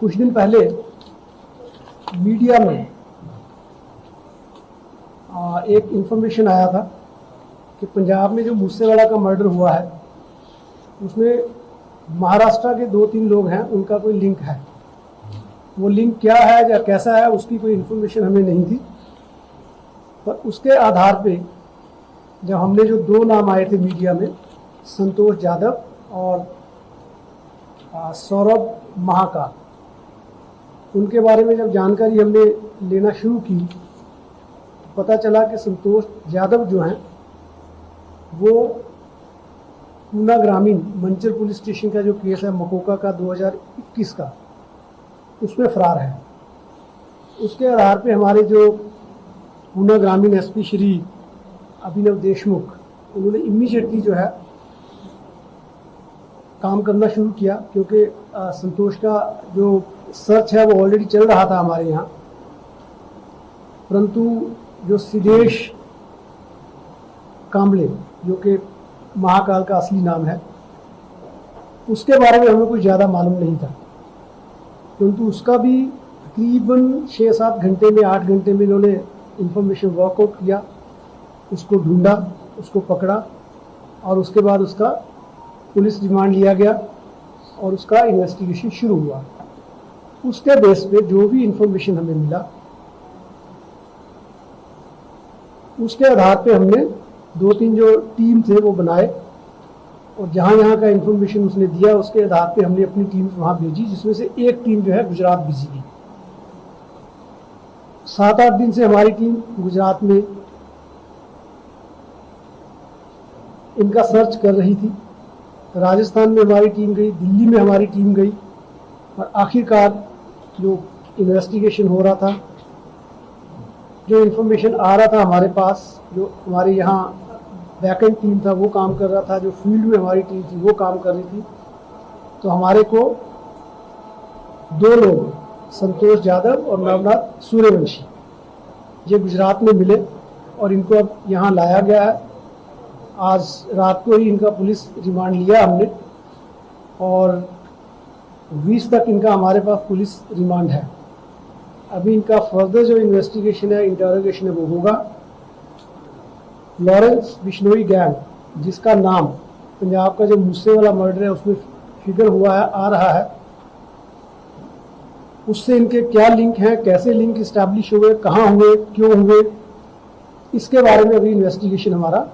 कुछ दिन पहले मीडिया में एक इंफॉर्मेशन आया था कि पंजाब में जो मूसेवाला का मर्डर हुआ है उसमें महाराष्ट्र के 2-3 लोग हैं, उनका कोई लिंक है। वो लिंक क्या है या कैसा है उसकी कोई इंफॉर्मेशन हमें नहीं थी, पर उसके आधार पे जब हमने जो 2 नाम आए थे मीडिया में, संतोष यादव और सौरभ महाकाल, उनके बारे में जब जानकारी हमने लेना शुरू की तो पता चला कि संतोष यादव जो हैं वो पूना ग्रामीण मंचर पुलिस स्टेशन का जो केस है मकोका का 2021 का, उसमें फरार है। उसके आधार पे हमारे जो पूना ग्रामीण एसपी श्री अभिनव देशमुख, उन्होंने इमीडिएटली जो है काम करना शुरू किया, क्योंकि संतोष का जो सर्च है वो ऑलरेडी चल रहा था हमारे यहाँ, परंतु जो सिद्धेश कांबले जो कि महाकाल का असली नाम है, उसके बारे में हमें कुछ ज़्यादा मालूम नहीं था, परंतु उसका भी तकरीबन 6-7 घंटे में 8 घंटे में इन्होंने इंफॉर्मेशन वर्कआउट किया, उसको ढूंढा, उसको पकड़ा और उसके बाद उसका पुलिस रिमांड लिया गया और उसका इन्वेस्टिगेशन शुरू हुआ। उसके बेस पे जो भी इंफॉर्मेशन हमें मिला उसके आधार पे हमने 2-3 जो टीम थे वो बनाए और जहाँ का इंफॉर्मेशन उसने दिया उसके आधार पे हमने अपनी टीम वहाँ भेजी, जिसमें से एक टीम जो है गुजरात भेजी गई। 7-8 दिन से हमारी टीम गुजरात में इनका सर्च कर रही थी। राजस्थान में हमारी टीम गई, दिल्ली में हमारी टीम गई और आखिरकार जो इन्वेस्टिगेशन हो रहा था, जो इन्फॉर्मेशन आ रहा था हमारे पास, जो हमारे यहाँ वैकेंट टीम था वो काम कर रहा था, जो फील्ड में हमारी टीम थी वो काम कर रही थी, तो हमारे को 2 लोग संतोष यादव और नवनाथ सूर्यवंशी ये गुजरात में मिले और इनको अब यहाँ लाया गया है। आज रात को ही इनका पुलिस रिमांड लिया हमने और 20 तक इनका हमारे पास पुलिस रिमांड है। अभी इनका फर्दर जो इन्वेस्टिगेशन है, इंटरोगेशन है, वो होगा। लॉरेंस बिश्नोई गैंग, जिसका नाम पंजाब का जो मूसेवाला मर्डर है उसमें फिगर हुआ है, आ रहा है, उससे इनके क्या लिंक हैं, कैसे लिंक इस्टेब्लिश हुए, कहाँ हुए, क्यों हुए, इसके बारे में अभी इन्वेस्टिगेशन हमारा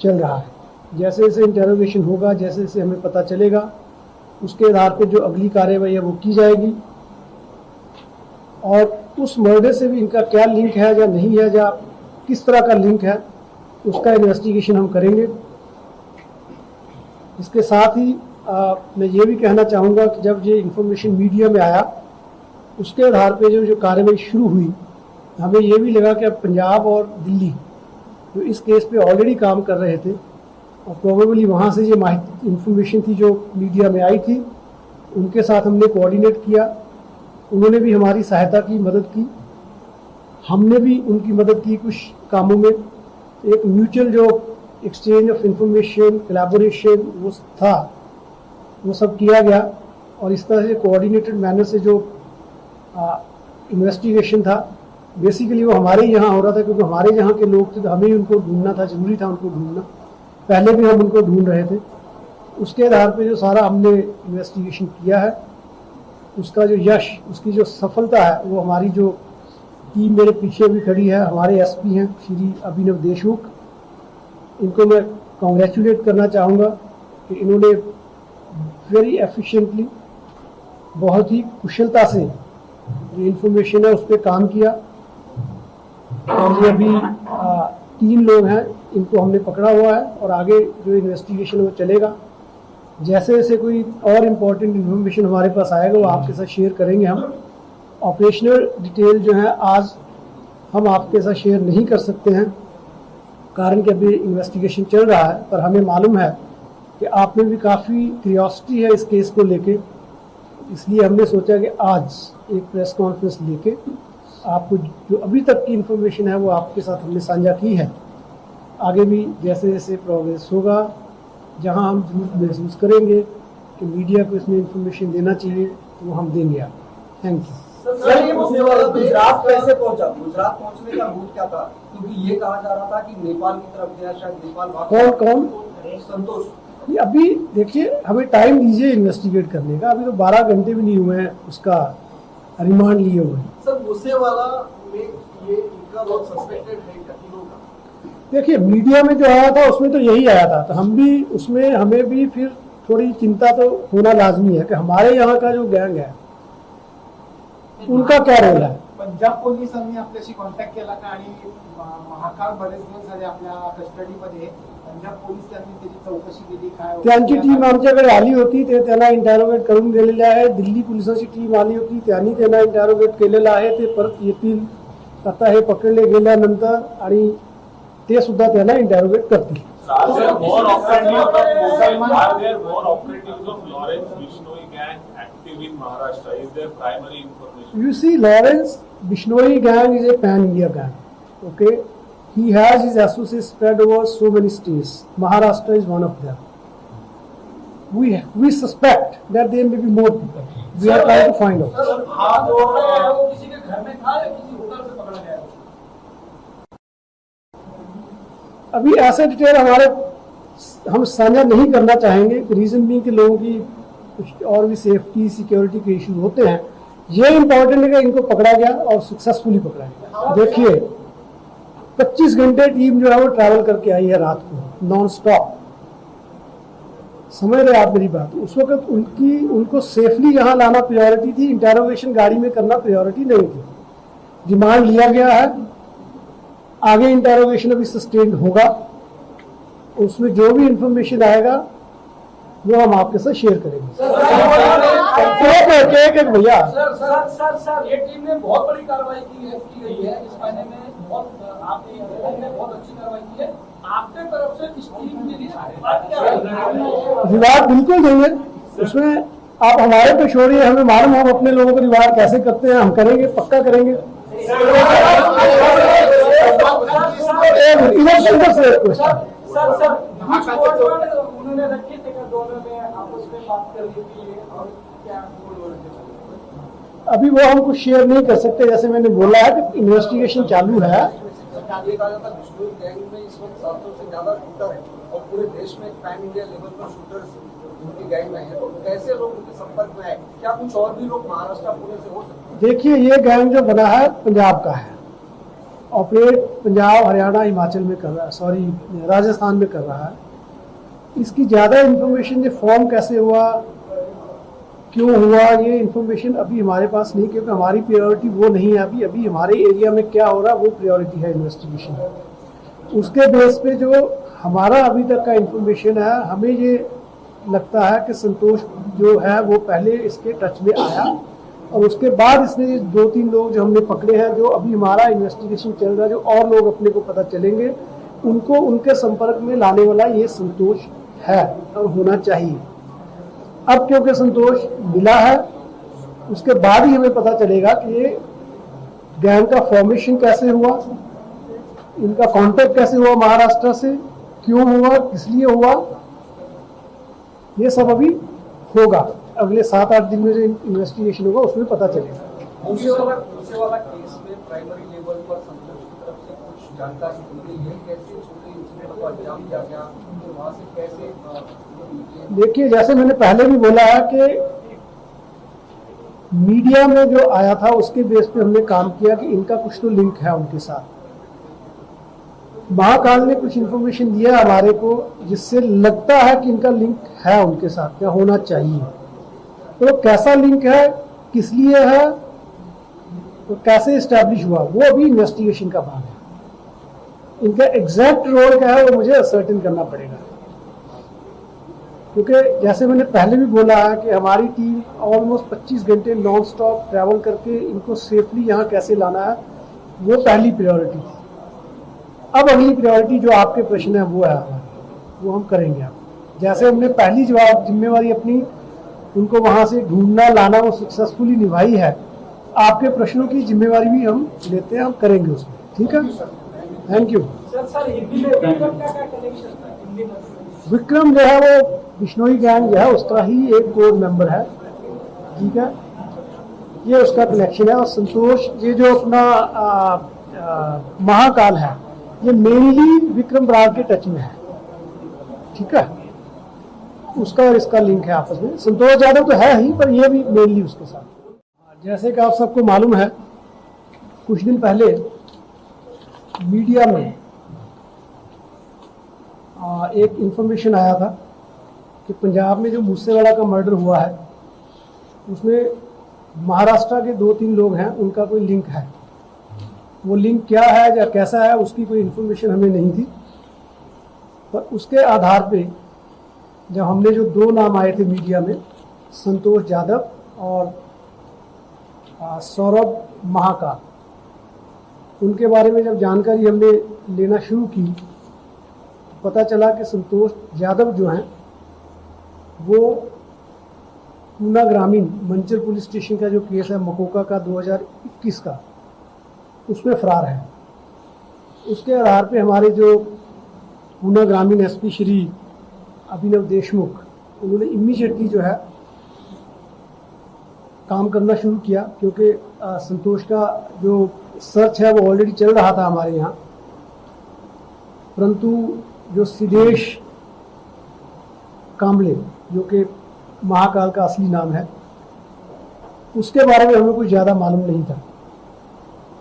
चल रहा है। जैसे जैसे इंटरोगेशन होगा, जैसे जैसे हमें पता चलेगा, उसके आधार पर जो अगली कार्रवाई है वो की जाएगी और उस मर्डर से भी इनका क्या लिंक है या नहीं है, या किस तरह का लिंक है, उसका इन्वेस्टिगेशन हम करेंगे। इसके साथ ही मैं ये भी कहना चाहूँगा कि जब ये इंफॉर्मेशन मीडिया में आया उसके आधार पे जो कार्रवाई शुरू हुई, हमें ये भी लगा कि अब पंजाब और दिल्ली जो इस केस पे ऑलरेडी काम कर रहे थे और प्रोबेबली वहाँ से ये माहिती इंफॉर्मेशन थी जो मीडिया में आई थी, उनके साथ हमने कोऑर्डिनेट किया। उन्होंने भी हमारी सहायता की, मदद की, हमने भी उनकी मदद की कुछ कामों में। एक म्यूचुअल जो एक्सचेंज ऑफ इंफॉर्मेशन, कोलैबोरेशन वो था, वो सब किया गया और इस तरह से कोऑर्डिनेटेड मैनर से जो इन्वेस्टिगेशन था, बेसिकली वो हमारे यहाँ हो रहा था, क्योंकि हमारे यहाँ के लोग थे तो हमें ही उनको ढूंढना था, जरूरी था उनको ढूंढना। पहले भी हम उनको ढूंढ रहे थे। उसके आधार पे जो सारा हमने इन्वेस्टिगेशन किया है, उसका जो यश, उसकी जो सफलता है, वो हमारी जो टीम मेरे पीछे भी खड़ी है, हमारे एसपी हैं श्री अभिनव देशमुख, इनको मैं कॉन्ग्रेचुलेट करना चाहूँगा कि इन्होंने वेरी एफिशिएंटली, बहुत ही कुशलता से जो इन्फॉर्मेशन है उस पर काम किया और ये अभी 3 लोग हैं, इनको हमने पकड़ा हुआ है और आगे जो इन्वेस्टिगेशन वो चलेगा। जैसे जैसे कोई और इम्पोर्टेंट इन्फॉर्मेशन हमारे पास आएगा वो आपके साथ शेयर करेंगे हम। ऑपरेशनल डिटेल जो है आज हम आपके साथ शेयर नहीं कर सकते हैं, कारण कि अभी इन्वेस्टिगेशन चल रहा है, पर हमें मालूम है कि आप में भी काफ़ी क्यूरियोसिटी है इस केस को लेके, इसलिए हमने सोचा कि आज एक प्रेस कॉन्फ्रेंस लेके आपको जो अभी तक की इन्फॉर्मेशन है वो आपके साथ हमने साझा की है। आगे भी जैसे जैसे प्रोग्रेस होगा, जहां हम जरूरत महसूस करेंगे कि मीडिया को इसमें इन्फॉर्मेशन देना चाहिए, तो वो हम देंगे आपको। Thank you. सर ये गुजरात कैसे पहुंचा? गुजरात पहुंचने का रूट क्या था? क्योंकि ये कहा जा रहा था कि नेपाल की तरफ गया, शायद नेपाल कौन संतोष। अभी देखिए, हमें टाइम दीजिए इन्वेस्टिगेट करने का। अभी तो 12 घंटे भी नहीं हुए हैं उसका रिमांड लिए हुए। सर मूसेवाला में ये इनका बहुत सस्पेक्टेड है क्या तीनों का? देखिए, मीडिया में जो आया था उसमें तो यही आया था, तो हम भी उसमें, हमें भी फिर थोड़ी चिंता तो होना लाजमी है कि हमारे यहाँ का जो गैंग है उनका क्या रोल है। पंजाब पोलिसांनी आपल्याशी कॉन्टॅक्ट केला का? आणि महाकाळ बरेच दिवस झाले आपल्या कस्टडीमध्ये, पंजाब पोलीस त्यांनी त्याची चौकशी केली काय? त्यांची टीम आमच्याकडे आली होती, ते त्यांना इंटरोगेट करून गेलेले आहे. दिल्ली पोलिसांची टीम आली होती, त्यांनी त्यांना इंटरोगेट केलेलं आहे. ते परत येतील आता हे पकडले गेल्यानंतर आणि ते सुद्धा त्यांना इंटरोगेट करतील. Are there more operatives of Lawrence Bishnoi gang active in Maharashtra? Is there primary information? You see, Lawrence Bishnoi gang is a pan-India gang. Okay, he has his associates spread over so many states. Maharashtra is one of them. We suspect that there may be more people. We are trying to find out. हाँ जो है वो किसी के घर में था या किसी होटल से पकड़ा गया? अभी ऐसे डिटेल हम साझा नहीं करना चाहेंगे। रीजन भी कि लोगों की कुछ और भी सेफ्टी सिक्योरिटी के इशू होते हैं। ये इम्पोर्टेंट है कि इनको पकड़ा गया और सक्सेसफुली पकड़ा गया। देखिए, 25 घंटे टीम जो है वो ट्रैवल करके आई है रात को नॉन स्टॉप। समझ रहे आप मेरी बात? उस वक्त उनको सेफली यहाँ लाना प्रायोरिटी थी, इंटरोगेशन गाड़ी में करना प्रायोरिटी नहीं थी। रिमांड लिया गया है, आगे इंटरोगेशन अभी सस्टेन्ड होगा, उसमें जो भी इंफॉर्मेशन आएगा वो हम आपके साथ शेयर करेंगे। एक भैया सर ये टीम ने बहुत बड़ी कार्रवाई की गई है इस महीने में, बहुत आपकी टीम ने बहुत अच्छी कार्रवाई की है। आपके तरफ से इस टीम के लिए रिवार्ड बिल्कुल देंगे, उसमें आप हमारे पे छोड़िए, हमें मालूम, हम अपने लोगों को रिवार्ड कैसे करते हैं, हम करेंगे, पक्का करेंगे। उन्होंने रखी थी दोनों ने आपस में बात कर ली थी और क्या? अभी वो हम कुछ शेयर नहीं कर सकते। जैसे मैंने बोला है कि इन्वेस्टिगेशन चालू है। ये कहा जाता है बिश्नोई गैंग में इस वक्त 700 से ज्यादा शूटर है और पूरे देश में पैन इंडिया लेवल पर शूटर्स उनकी गैंग में है, तो कैसे लोग उनके संपर्क में आए? क्या कुछ और भी लोग महाराष्ट्र पुणे से हो सकते हैं? देखिए, ये गैंग जो बना है पंजाब का है, ऑपरेट पंजाब, हरियाणा, हिमाचल में कर रहा है, सॉरी राजस्थान में कर रहा है। इसकी ज़्यादा इन्फॉर्मेशन, ये फॉर्म कैसे हुआ, क्यों हुआ, ये इन्फॉर्मेशन अभी हमारे पास नहीं, क्योंकि हमारी प्रायोरिटी वो नहीं है। अभी हमारे एरिया में क्या हो रहा है वो प्रायोरिटी है इन्वेस्टिगेशन। उसके बेस पे जो हमारा अभी तक का इन्फॉर्मेशन है, हमें ये लगता है कि संतोष जो है वो पहले इसके टच में आया और उसके बाद इसने 2-3 लोग जो हमने पकड़े हैं, जो अभी हमारा इन्वेस्टिगेशन चल रहा है, जो और लोग अपने को पता चलेंगे, उनको उनके संपर्क में लाने वाला ये संतोष है और होना चाहिए। अब क्योंकि संतोष मिला है, उसके बाद ही हमें पता चलेगा कि ये गैंग का फॉर्मेशन कैसे हुआ, इनका कांटेक्ट कैसे हुआ महाराष्ट्र से, क्यों हुआ, किस लिए हुआ, ये सब अभी होगा। अगले 7-8 दिन में जो इन्वेस्टिगेशन होगा उसमें पता चलेगा। मूसेवाला केस में प्राइमरी लेवल पर संतोष की तरफ से कुछ जानकारी मिली है? कैसे छोटे इंसिडेंट को अंजाम दिया गया, तो वहां से कैसे? देखिए, जैसे मैंने पहले भी बोला है कि मीडिया में जो आया था उसके बेस पे हमने काम किया कि इनका कुछ तो लिंक है उनके साथ। महाकाल ने कुछ इन्फॉर्मेशन दिया हमारे को जिससे लगता है कि इनका लिंक है उनके साथ, क्या होना चाहिए। तो कैसा लिंक है, किस लिए है, तो कैसे इस्टेब्लिश हुआ, वो अभी इन्वेस्टिगेशन का भाग है। इनका एग्जैक्ट रोल क्या है वो मुझे असर्टेन करना पड़ेगा, क्योंकि जैसे मैंने पहले भी बोला है कि हमारी टीम ऑलमोस्ट 25 घंटे नॉन स्टॉप ट्रैवल करके इनको सेफली यहाँ कैसे लाना है, वो पहली प्रायोरिटी थी। अब अगली प्रायोरिटी जो आपके प्रश्न है वो है हमारी, वो हम करेंगे। आप जैसे हमने पहली जिम्मेवारी अपनी उनको वहाँ से ढूंढना लाना वो सक्सेसफुली निभाई है, आपके प्रश्नों की जिम्मेवारी भी हम लेते हैं, हम करेंगे उसमें। ठीक है, थैंक यू। विक्रम जो है वो बिश्नोई गैंग जो है उसका ही एक कोर मेंबर है। ठीक है, ये उसका कनेक्शन है। और संतोष ये जो अपना महाकाल है, ये मेनली विक्रम बराड़ के टच में है, ठीक है, उसका और इसका लिंक है आपस में। संतोष यादव तो है ही, पर ये भी मेनली उसके साथ। जैसे कि आप सबको मालूम है, कुछ दिन पहले मीडिया में एक इंफॉर्मेशन आया था कि पंजाब में जो मूसेवाला का मर्डर हुआ है, उसमें महाराष्ट्र के 2-3 लोग हैं, उनका कोई लिंक है। वो लिंक क्या है या कैसा है, उसकी कोई इंफॉर्मेशन हमें नहीं थी। पर उसके आधार पे जब हमने जो 2 नाम आए थे मीडिया में, संतोष यादव और सौरभ महाकाल, उनके बारे में जब जानकारी हमने लेना शुरू की, तो पता चला कि संतोष यादव जो हैं वो पूना ग्रामीण मंचर पुलिस स्टेशन का जो केस है मकोका का 2021 का, उसमें फरार है। उसके आधार पे हमारे जो पूना ग्रामीण एसपी श्री अभिनव देशमुख, उन्होंने इमीडिएटली जो है काम करना शुरू किया, क्योंकि संतोष का जो सर्च है वो ऑलरेडी चल रहा था हमारे यहाँ। परंतु जो सिद्धेश कांबले, जो कि महाकाल का असली नाम है, उसके बारे में हमें कुछ ज़्यादा मालूम नहीं था।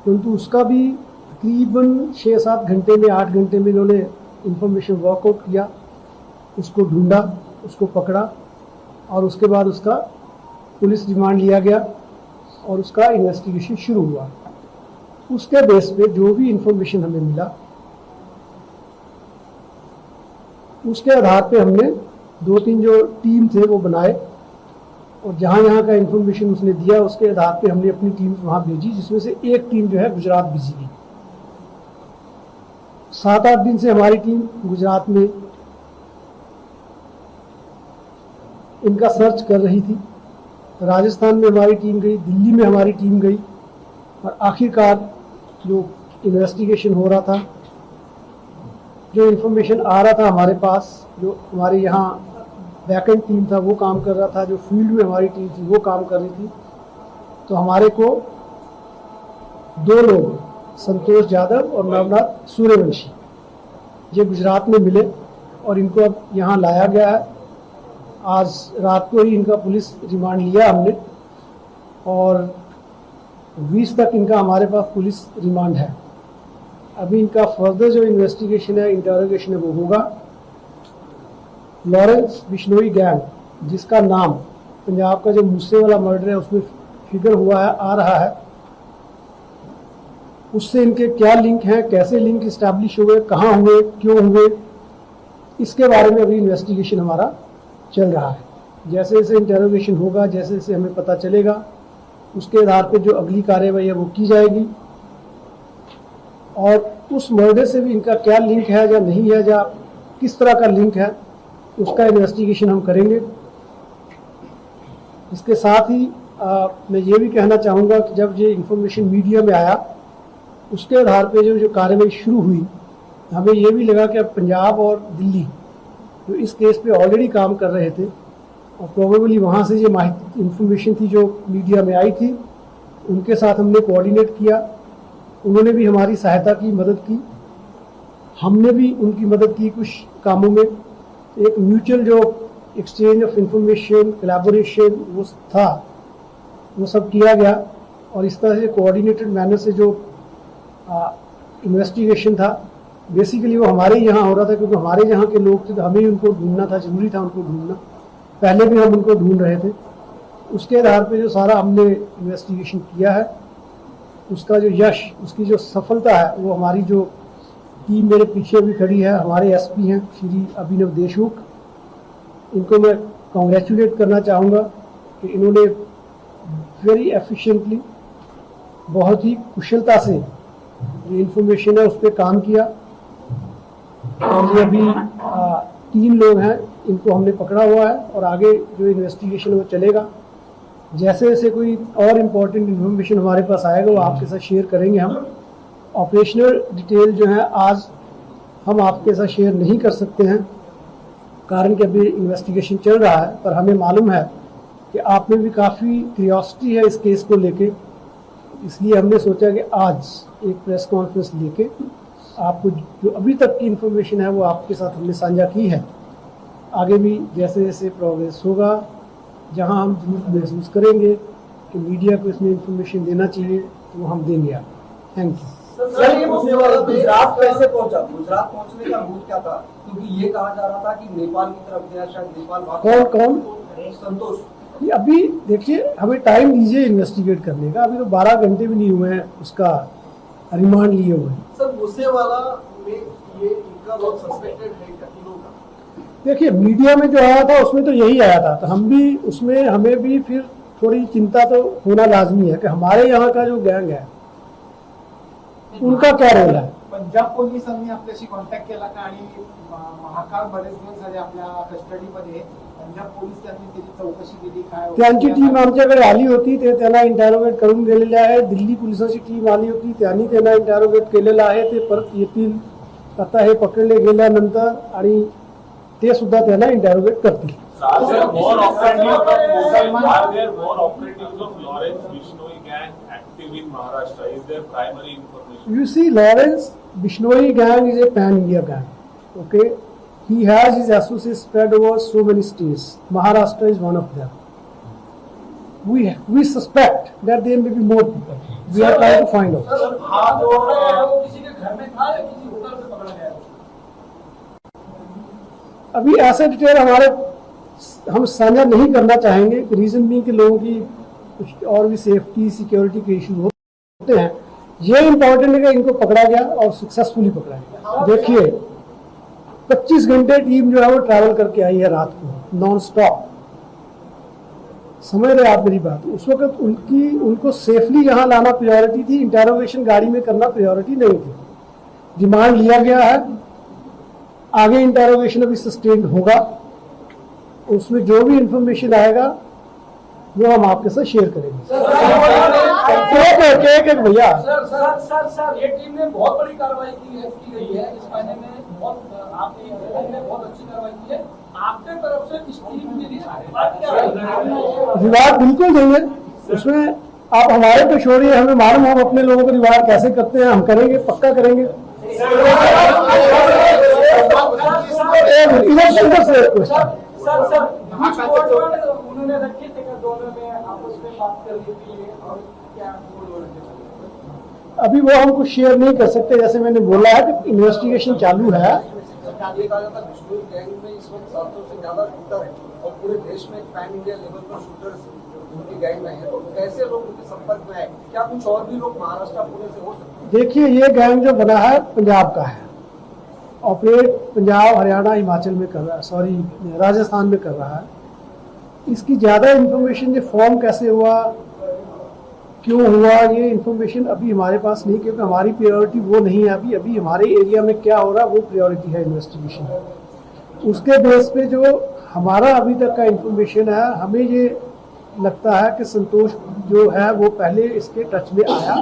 परंतु उसका भी तकरीबन 6-7 घंटे में, 8 घंटे में इन्होंने इंफॉर्मेशन वर्कआउट किया, उसको ढूंढा, उसको पकड़ा, और उसके बाद उसका पुलिस रिमांड लिया गया और उसका इन्वेस्टिगेशन शुरू हुआ। उसके बेस पे जो भी इंफॉर्मेशन हमें मिला, उसके आधार पे हमने 2-3 जो टीम थे वो बनाए, और जहाँ का इंफॉर्मेशन उसने दिया, उसके आधार पे हमने अपनी टीम वहाँ भेजी, जिसमें से एक टीम जो है गुजरात भेजी गई। 7-8 दिन से हमारी टीम गुजरात में इनका सर्च कर रही थी। राजस्थान में हमारी टीम गई, दिल्ली में हमारी टीम गई, और आखिरकार जो इन्वेस्टिगेशन हो रहा था, जो इन्फॉर्मेशन आ रहा था हमारे पास, जो हमारे यहाँ वैकेंट टीम था वो काम कर रहा था, जो फील्ड में हमारी टीम थी वो काम कर रही थी, तो हमारे को 2 लोग, संतोष यादव और नवनाथ सूर्यवंशी, ये गुजरात में मिले और इनको अब यहाँ लाया गया है। आज रात को ही इनका पुलिस रिमांड लिया हमने, और 20 तक इनका हमारे पास पुलिस रिमांड है। अभी इनका फर्दर जो इन्वेस्टिगेशन है, इंटरोगेशन है, वो होगा। लॉरेंस बिश्नोई गैंग, जिसका नाम पंजाब का जो मूसेवाला मर्डर है उसमें फिगर हुआ है, आ रहा है, उससे इनके क्या लिंक हैं, कैसे लिंक इस्टेब्लिश हुए, कहाँ हुए, क्यों हुए, इसके बारे में अभी इन्वेस्टिगेशन हमारा चल रहा है। जैसे जैसे इंटरोगेशन होगा, जैसे जैसे हमें पता चलेगा, उसके आधार पर जो अगली कार्रवाई है वो की जाएगी। और उस मर्डर से भी इनका क्या लिंक है या नहीं है, या किस तरह का लिंक है, उसका इन्वेस्टिगेशन हम करेंगे। इसके साथ ही मैं ये भी कहना चाहूँगा कि जब ये इंफॉर्मेशन मीडिया में आया, उसके आधार पे जो कार्रवाई शुरू हुई, हमें ये भी लगा कि अब पंजाब और दिल्ली जो इस केस पे ऑलरेडी काम कर रहे थे, और प्रोबेबली वहाँ से ये माहिती इंफॉर्मेशन थी जो मीडिया में आई थी, उनके साथ हमने कोऑर्डिनेट किया। उन्होंने भी हमारी सहायता की, मदद की, हमने भी उनकी मदद की कुछ कामों में। एक म्यूचुअल जो एक्सचेंज ऑफ इंफॉर्मेशन, कोलैबोरेशन वो था, वो सब किया गया, और इस तरह से कोऑर्डिनेटेड मैनर से जो इन्वेस्टिगेशन था, बेसिकली वो हमारे यहाँ हो रहा था, क्योंकि हमारे यहाँ के लोग थे, तो हमें उनको ढूंढना था, जरूरी था उनको ढूंढना। पहले भी हम उनको ढूंढ रहे थे। उसके आधार पे जो सारा हमने इन्वेस्टिगेशन किया है, उसका जो यश, उसकी जो सफलता है, वो हमारी जो टीम मेरे पीछे भी खड़ी है, हमारे एसपी हैं श्री अभिनव देशमुख, इनको मैं कॉन्ग्रेचुलेट करना चाहूँगा कि इन्होंने वेरी एफिशिएंटली, बहुत ही कुशलता से जो इन्फॉर्मेशन है उस पर काम किया। और ये अभी 3 लोग हैं, इनको हमने पकड़ा हुआ है, और आगे जो इन्वेस्टिगेशन वो चलेगा। जैसे जैसे कोई और इम्पोर्टेंट इन्फॉर्मेशन हमारे पास आएगा वो आपके साथ शेयर करेंगे हम। ऑपरेशनल डिटेल जो है आज हम आपके साथ शेयर नहीं कर सकते हैं, कारण कि अभी इन्वेस्टिगेशन चल रहा है, पर हमें मालूम है कि आप में भी काफ़ी क्यूरियोसिटी है इस केस को लेके, इसलिए हमने सोचा कि आज एक प्रेस कॉन्फ्रेंस लेके आपको जो अभी तक की इन्फॉर्मेशन है वो आपके साथ हमने साझा की है। आगे भी जैसे जैसे प्रोग्रेस होगा, जहां हम जरूर महसूस करेंगे कि मीडिया को इसमें इन्फॉर्मेशन देना चाहिए तो वो हम देंगे आप। Thank you. सर, ये गुजरात कैसे पहुंचा? गुजरात पहुंचने का रूट क्या था? क्योंकि ये कहा जा रहा था कि नेपाल की तरफ गया, शायद नेपाल कौन संतोष। ये अभी देखिए, हमें टाइम दीजिए इन्वेस्टिगेट करने का। अभी तो 12 घंटे भी नहीं हुए हैं उसका रिमांड लिए हुए हैं। सर, मूसेवाला में ये इनका बहुत सस्पेक्टेड है कत्लों का। देखिए, मीडिया में जो आया था उसमें तो यही आया था, तो हम भी उसमें, हमें भी फिर थोड़ी चिंता तो होना लाजमी है कि हमारे यहाँ का जो गैंग है उनका क्या रोल है। पंजाब पोलिसांनी आपल्याशी कॉन्टॅक्ट केला का? आणि महाकाळ बरेच दिवस झाले आपल्या कस्टडीमध्ये. पंजाब पोलीस त्यांनी त्याची चौकशी केली काय? त्यांची टीम आमच्याकडे आली होती, ते त्यांना इंटरोगेट करून गेलेले आहे. दिल्ली पोलिसांची टीम आली होती, त्यांनी त्यांना इंटरोगेट केलेलं आहे. ते परत येतील आता हे पकडले गेल्यानंतर आणि ते सुद्धा त्यांना इंटरोगेट करतील. Are there more operatives of Lawrence Bishnoi gang active in Maharashtra? Is there primary information? You see, Lawrence Bishnoi gang is a pan-India gang. Okay, he has his associates spread over so many states. Maharashtra is one of them. We suspect that there may be more people. We are trying to find out. Sir, हाथ जोड़ रहे हैं वो किसी के घर में था या किसी होटल से पकड़ा गया? अभी ऐसे डिटेल हम साझा नहीं करना चाहेंगे। रीजन भी कि लोगों की कुछ और भी सेफ्टी सिक्योरिटी के इशू होते हैं। ये इम्पोर्टेंट है कि इनको पकड़ा गया और सक्सेसफुली पकड़ा गया। देखिए, 25 घंटे टीम जो है वो ट्रैवल करके आई है रात को नॉन स्टॉप। समझ रहे आप मेरी बात? उस वक्त उनको सेफली यहाँ लाना प्रायोरिटी थी, इंटरोगेशन गाड़ी में करना प्रायोरिटी नहीं थी। रिमांड लिया गया है, आगे इंटरोगेशन अभी सस्टेन्ड होगा, उसमें जो भी इंफॉर्मेशन आएगा वो हम आपके साथ शेयर करेंगे। एक भैया सर, ये टीम ने बहुत बड़ी कार्रवाई की गई है इस महीने में। आपकी टीम ने बहुत अच्छी कार्रवाई की है। आपके तरफ से इस टीम के लिए रिवार्ड बिल्कुल देंगे। उसमें आप हमारे पे छोड़िए, हमें मालूम हम अपने लोगों को रिवार्ड कैसे करते हैं, हम करेंगे, पक्का करेंगे। उन्होंने रखी थे दोनों में आपस में बात कर ली थी और क्या? अभी वो हम कुछ शेयर नहीं कर सकते। जैसे मैंने बोला है कि इन्वेस्टिगेशन चालू है। ये कहा जाता है बिश्नोई गैंग में इस वक्त 700 से ज्यादा शूटर है और पूरे देश में एक पैन इंडिया लेवल पर शूटर्स उनकी गैंग में है। तो कैसे लोग उनके संपर्क में आए? क्या कुछ और भी लोग महाराष्ट्र पुणे से हो सकते हैं? देखिए, ये गैंग जो बना है पंजाब का है, ऑपरेट पंजाब, हरियाणा, हिमाचल में कर रहा है, सॉरी राजस्थान में कर रहा है। इसकी ज़्यादा इन्फॉर्मेशन, ये फॉर्म कैसे हुआ, क्यों हुआ, ये इन्फॉर्मेशन अभी हमारे पास नहीं, क्योंकि हमारी प्रायोरिटी वो नहीं है। अभी हमारे एरिया में क्या हो रहा है वो प्रायोरिटी है इन्वेस्टिगेशन। उसके बेस पे जो हमारा अभी तक का इन्फॉर्मेशन है, हमें ये लगता है कि संतोष जो है वो पहले इसके टच में आया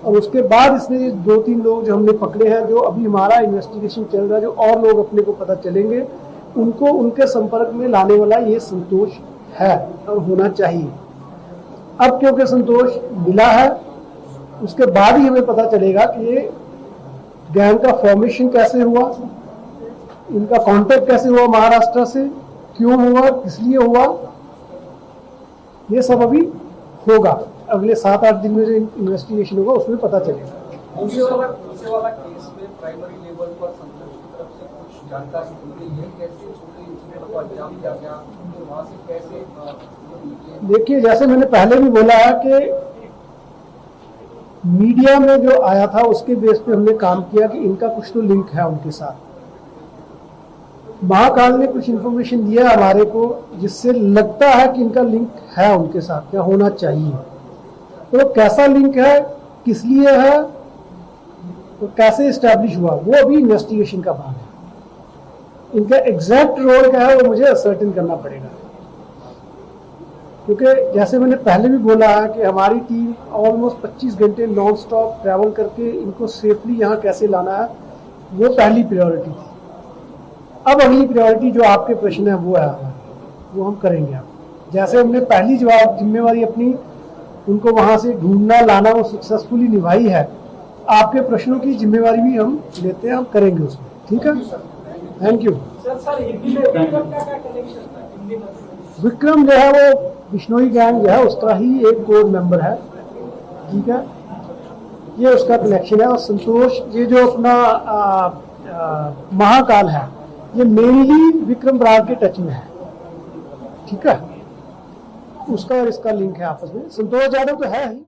और उसके बाद इसने 2-3 लोग जो हमने पकड़े हैं, जो अभी हमारा इन्वेस्टिगेशन चल रहा है, जो और लोग अपने को पता चलेंगे, उनको उनके संपर्क में लाने वाला ये संतोष है और होना चाहिए। अब क्योंकि संतोष मिला है, उसके बाद ही हमें पता चलेगा कि ये गैंग का फॉर्मेशन कैसे हुआ, इनका कांटेक्ट कैसे हुआ महाराष्ट्र से, क्यों हुआ, किस लिए हुआ, ये सब अभी होगा। अगले 7-8 दिन में जो इन्वेस्टिगेशन होगा उसमें पता चलेगा। मूसेवाला केस में प्राइमरी लेवल पर संतोष की तरफ से कुछ जानकारी दी गई है? कैसे पूरे इंसिडेंट को अंजाम दिया गया, तो वहां से कैसे? देखिए, जैसे मैंने पहले भी बोला है कि मीडिया में जो आया था उसके बेस पे हमने काम किया कि इनका कुछ तो लिंक है उनके साथ। महाकाल ने कुछ इन्फॉर्मेशन दिया हमारे को जिससे लगता है कि इनका लिंक है उनके साथ, क्या होना चाहिए। तो कैसा लिंक है, किस लिए है, तो कैसे इस्टेब्लिश हुआ, वो अभी इन्वेस्टिगेशन का भाग है। इनका एग्जैक्ट रोल क्या है वो मुझे असर्टेन करना पड़ेगा, क्योंकि जैसे मैंने पहले भी बोला है कि हमारी टीम ऑलमोस्ट 25 घंटे नॉन स्टॉप ट्रैवल करके इनको सेफली यहाँ कैसे लाना है, वो पहली प्रायोरिटी थी। अब अगली प्रायोरिटी जो आपके प्रश्न है वो है, वो हम करेंगे आप। जैसे हमने पहली जिम्मेवारी अपनी उनको वहां से ढूंढना लाना वो सक्सेसफुली निभाई है, आपके प्रश्नों की जिम्मेवारी भी हम लेते हैं, हम करेंगे उसमें। ठीक है, थैंक यू। विक्रम जो है वो बिश्नोई गैंग जो है उसका ही एक कोर मेंबर है। ठीक है, ये उसका कनेक्शन है। और संतोष ये जो अपना महाकाल है ये मेनली विक्रम बराड़ के टच में है। ठीक है, उसका और इसका लिंक है आपस में। संतोष यादव तो है ही।